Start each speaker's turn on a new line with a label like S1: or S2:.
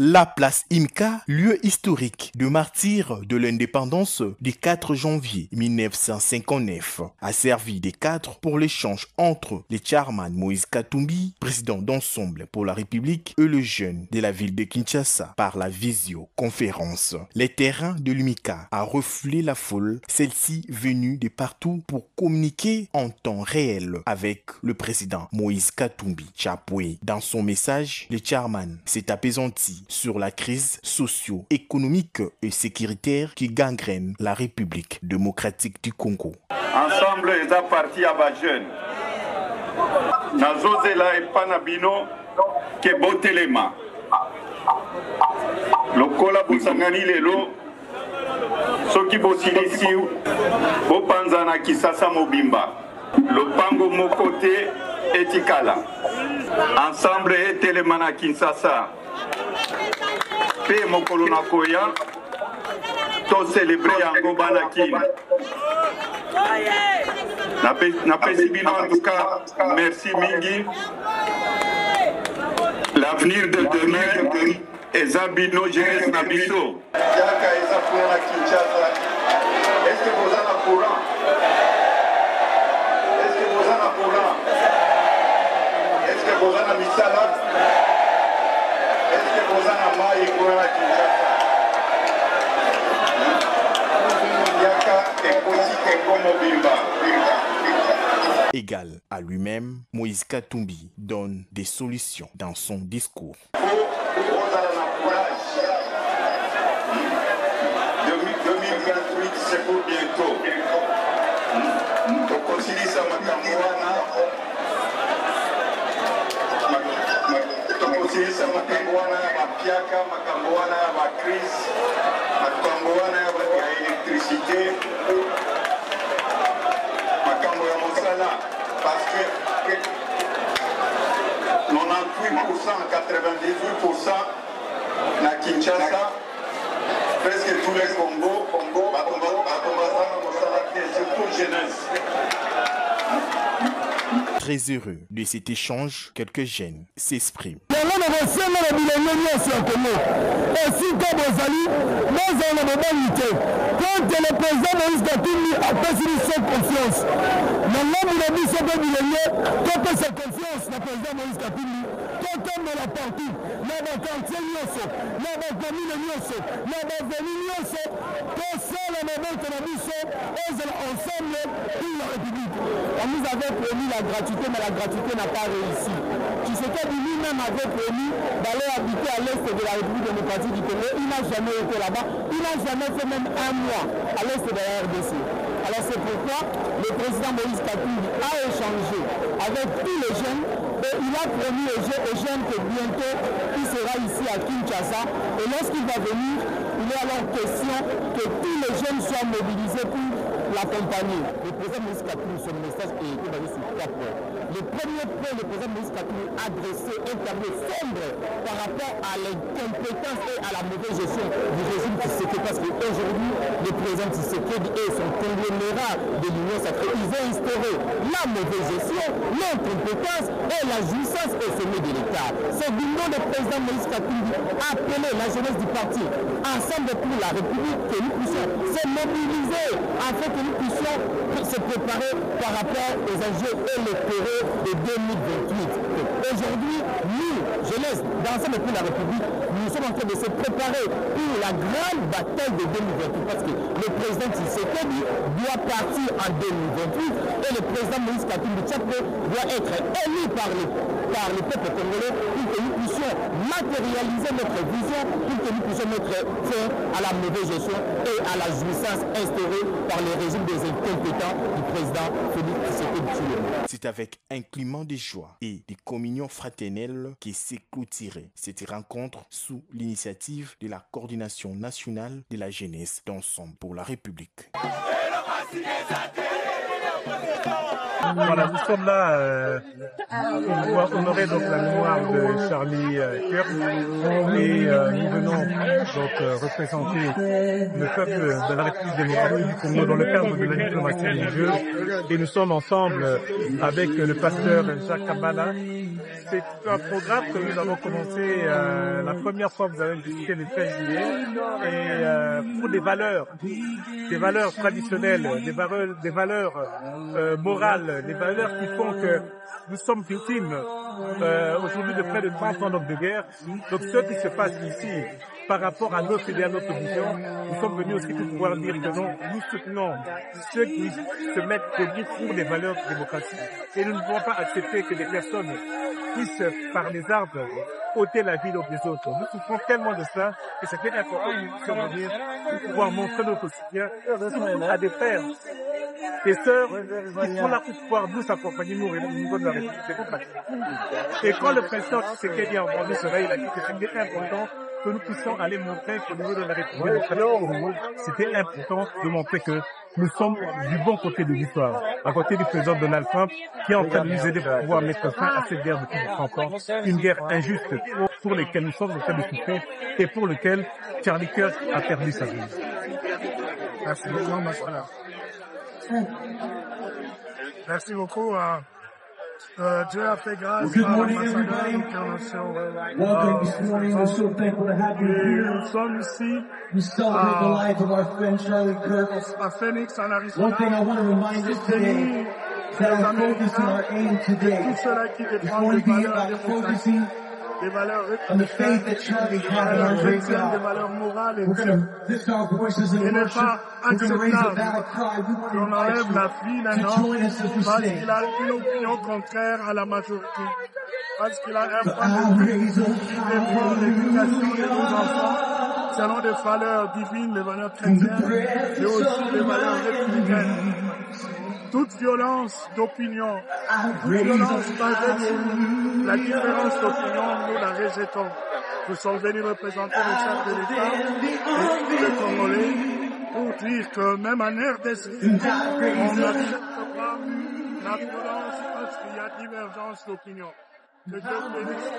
S1: La place Imka, lieu historique de martyrs de l'indépendance du 4 janvier 1959, a servi de cadre pour l'échange entre le chairman Moïse Katumbi, président d'Ensemble pour la République, et le jeune de la ville de Kinshasa par la visioconférence. Les terrains de l'Imka a refoulé la foule, celle-ci venue de partout pour communiquer en temps réel avec le président Moïse Katumbi. Chapoué, dans son message, le chairman s'est apaisanti sur la crise socio-économique et sécuritaire qui gangrène la République démocratique du Congo.
S2: Ensemble, ils ont parti à la jeune. Nazozela et Panabino, qui est Botelema. Le Kola Boussangani Lelo, ceux qui Bossilisi, Bopanzana Kisasa Mobimba. Le Pango Mokote et Tikala. Ensemble, et Telemana Kinsasa. Pe Mokolona Koya, to célébrer Yango Balakin. Na Pesibino, en tout cas, merci Mingi. L'avenir de demain est Zabino Jeunesse Nabiso. Est-ce que vous en avez courant? Est-ce que vous en avez courant? Est-ce que vous en avez misala? Est-ce que vous en avez maï courant à Kinshasa?
S1: Égal à lui-même, Moïse Katumbi donne des solutions dans son discours.
S2: 2028, c'est pour bientôt. Tokosilisa makambuana ya mapiaka, makambuana ya makris, makambuana ya électricité, makambo ya mosala, parce que 98%, 98% na Kinshasa, presque tous les Congo, surtout jeunesse.
S1: Très heureux de cet échange, quelques jeunes s'expriment.
S3: Quand le président Moïse Katumbi a passé son confiance, maintenant il a mis son millénaire, quand sa confiance, le président Moïse Katumbi, quand on est là partout, dans le quartier, dans la commune, dans la ville, quand ça, le moment qu'on a mis ça, ensemble pour la République. On nous avait promis la gratuité, mais la gratuité n'a pas réussi. Tshisekedi lui-même avait promis d'aller habiter à l'est de la République démocratique du Congo. Il n'a jamais été là-bas. Il n'a jamais fait même un mois à l'est de la RDC. Alors c'est pourquoi le président Moïse Katumbi a échangé avec tous les jeunes et il a promis aux jeunes que bientôt il sera ici à Kinshasa. Et lorsqu'il va venir, il est alors question que tous les jeunes soient mobilisés pour l'accompagner. Le président Moïse Katumbi, son message est basé sur 4 points. Le premier point, le président Moïse Katumbi a dressé un tableau sombre par rapport à l'incompétence et à la mauvaise gestion du régime Tshisekedi. Parce qu'aujourd'hui, le président Tshisekedi et son conglomérat de l'Union sacrée, ils ont instauré la mauvaise gestion, l'incompétence et la jouissance au sommet de l'État. C'est du nom du président Moïse Katumbi appelé la jeunesse du parti Ensemble pour la République que nous puissions se mobiliser afin que nous puissions se préparer par rapport aux enjeux électoraux de 2028. Aujourd'hui, nous, jeunesse d'Ensemble pour la République, nous sommes en train de se préparer pour la grande bataille de 2028 parce que le président Tshisekedi doit partir en 2028 et le président Moïse Katumbi doit être élu par le peuple congolais pour que nous puissions matérialiser notre vision, pour que nous puissions mettre fin à la mauvaise gestion et à la jouissance instaurée par le régime des incompétents du président Félix Tshisekedi.
S1: C'est avec un climat de joie et de communion fraternelle qui s'est clôturée cette rencontre sous l'initiative de la Coordination nationale de la jeunesse d'Ensemble pour la République.
S4: Voilà, nous sommes là pour honorer donc la mémoire de Charlie Kirk et nous venons donc représenter le peuple de la République démocratique du Congo dans le cadre de la diplomatie religieuse et nous sommes ensemble avec le pasteur Jacques Kabbalah c'est un programme que nous avons commencé la première fois que vous avez visité le 13 juillet et pour des valeurs traditionnelles, des valeurs morales, des valeurs qui font que nous sommes victimes aujourd'hui de près de 30 ans de guerre. Donc ce qui se passe ici par rapport à notre idée, à notre vision, nous sommes venus aussi pour pouvoir dire que non, nous soutenons ceux qui se mettent debout pour les valeurs démocratiques. Et nous ne pouvons pas accepter que des personnes puissent, par les arbres, ôter la vie des autres. Nous souffrons tellement de ça que c'était important de venir pour pouvoir montrer notre soutien à des frères, des sœurs qui sont là pour pouvoir nous accompagner, nous, au niveau de la République démocratique. Et quand le président Tshisekedi a entendu cela, il a dit que c'était important que nous puissions aller montrer qu'au niveau de la République démocratique, c'était important de montrer que nous sommes du bon côté de l'histoire, à côté du président Donald Trump, qui est en train de nous aider pour pouvoir mettre fin à cette guerre depuis 30 ans, une guerre injuste pour laquelle nous sommes en train de souffrir et pour laquelle Charlie Kirk a perdu sa vie.
S5: Merci beaucoup, Masala. Merci beaucoup. Dieu a fait grâce à l'ambassadeur international.
S6: Welcome this morning. We're so thankful to have you here.
S5: Nous sommes ici
S6: We celebrate the life of our friend Charlie Kirk.
S5: à Phoenix, en Arizona.
S6: One thing I want to remind us today is that our focus and our aim today
S5: Tous ceux-là qui
S6: is
S5: défendent
S6: going
S5: des
S6: to be
S5: valeurs
S6: about
S5: démocratiques,
S6: focusing
S5: des valeurs
S6: on the faith that Charlie had in our great
S5: chrétiennes, des
S6: God.
S5: valeurs morales et
S6: We're going to lift our voices in
S5: Il n'est
S6: worship.
S5: pas
S6: We're going to raise a
S5: acceptable
S6: battle cry. We want to
S5: qu'on enlève la
S6: invite
S5: vie
S6: you
S5: d'un
S6: to
S5: homme
S6: join us as we
S5: parce
S6: sing.
S5: qu'il a une opinion contraire à la majorité, parce qu'il a un
S6: But
S5: point
S6: I
S5: de vue
S6: raise a
S5: qui défend l'éducation de nos enfants selon des valeurs divines, les valeurs chrétiennes et aussi les valeurs républicaines. Toute violence d'opinion, toute violence basée sur la différence d'opinion, nous la rejetons. Nous sommes venus représenter le chef de l'État et les Congolais pour dire que même en RDC, on n'accepte pas la violence parce qu'il y a divergence d'opinion. Que Dieu bénisse.